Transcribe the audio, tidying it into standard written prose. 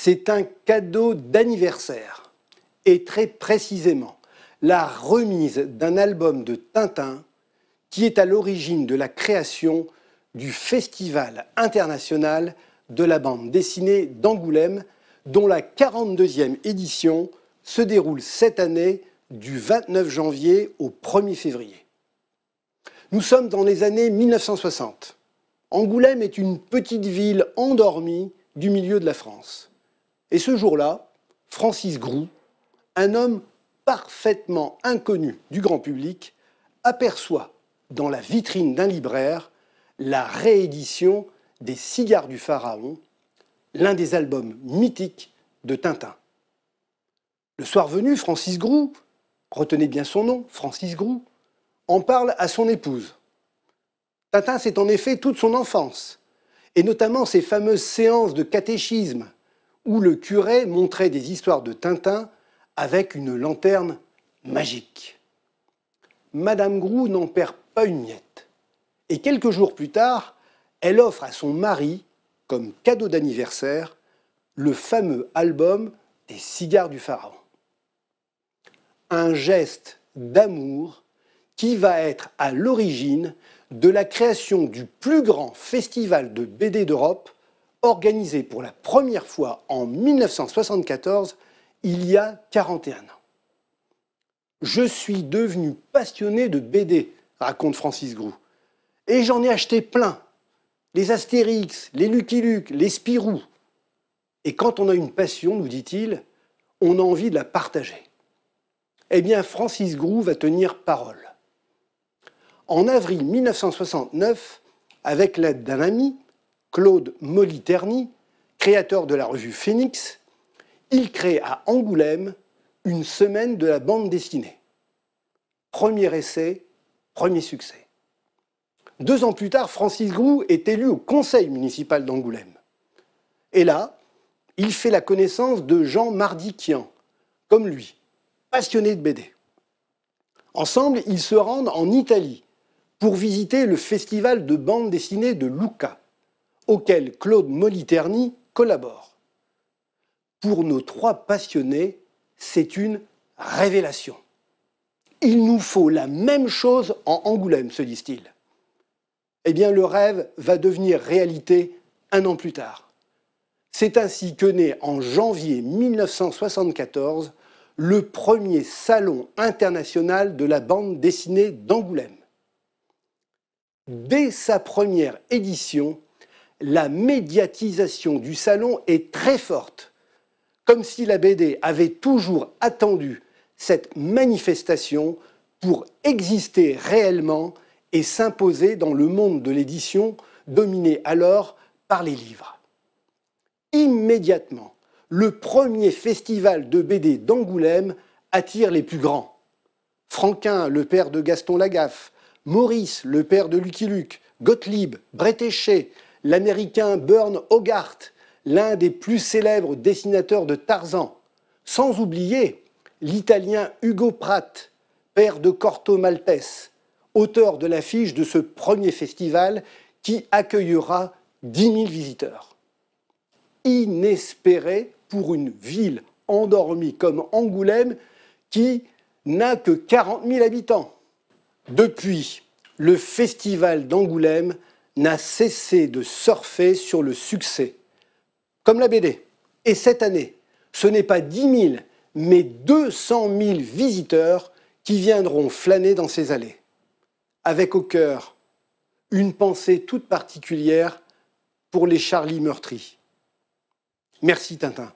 c'est un cadeau d'anniversaire. Et très précisément, la remise d'un album de Tintin qui est à l'origine de la création du Festival international de la bande dessinée d'Angoulême, dont la 42e édition se déroule cette année du 29 janvier au 1er février. Nous sommes dans les années 1960. Angoulême est une petite ville endormie du milieu de la France. Et ce jour-là, Francis Groult, un homme parfaitement inconnu du grand public, aperçoit dans la vitrine d'un libraire la réédition des Cigares du Pharaon, l'un des albums mythiques de Tintin. Le soir venu, Francis Groult, retenez bien son nom, Francis Groult, en parle à son épouse. Tintin, c'est en effet toute son enfance, et notamment ces fameuses séances de catéchisme où le curé montrait des histoires de Tintin avec une lanterne magique. Madame Groult n'en perd pas une miette. Et quelques jours plus tard, elle offre à son mari, comme cadeau d'anniversaire, le fameux album des Cigares du Pharaon. Un geste d'amour qui va être à l'origine de la création du plus grand festival de BD d'Europe, organisé pour la première fois en 1974, il y a 41 ans. Je suis devenu passionné de BD, raconte Francis Groult, et j'en ai acheté plein. Les Astérix, les Lucky Luke, les Spirou. Et quand on a une passion, nous dit-il, on a envie de la partager. Eh bien, Francis Groult va tenir parole. En avril 1969, avec l'aide d'un ami, Claude Moliterni, créateur de la revue Phénix, il crée à Angoulême une semaine de la bande dessinée. Premier essai, premier succès. 2 ans plus tard, Francis Groult est élu au conseil municipal d'Angoulême. Et là, il fait la connaissance de Jean Mardiquian, comme lui, passionné de BD. Ensemble, ils se rendent en Italie pour visiter le festival de bande dessinée de Lucca, auquel Claude Moliterni collabore. Pour nos 3 passionnés, c'est une révélation. Il nous faut la même chose en Angoulême, se disent-ils. Eh bien, le rêve va devenir réalité 1 an plus tard. C'est ainsi que naît en janvier 1974 le premier salon international de la bande dessinée d'Angoulême. Dès sa première édition, la médiatisation du salon est très forte, comme si la BD avait toujours attendu cette manifestation pour exister réellement et s'imposer dans le monde de l'édition dominé alors par les livres. Immédiatement, le premier festival de BD d'Angoulême attire les plus grands. Franquin, le père de Gaston Lagaffe, Maurice, le père de Lucky Luke, Gottlieb, Bretéché, l'américain Burne Hogarth, l'un des plus célèbres dessinateurs de Tarzan, sans oublier l'italien Ugo Pratt, père de Corto Maltese, auteur de l'affiche de ce premier festival qui accueillera 10 000 visiteurs. Inespéré pour une ville endormie comme Angoulême qui n'a que 40 000 habitants. Depuis, le festival d'Angoulême n'a cessé de surfer sur le succès, comme la BD. Et cette année, ce n'est pas 10 000, mais 200 000 visiteurs qui viendront flâner dans ces allées. Avec au cœur une pensée toute particulière pour les Charlie meurtris. Merci Tintin.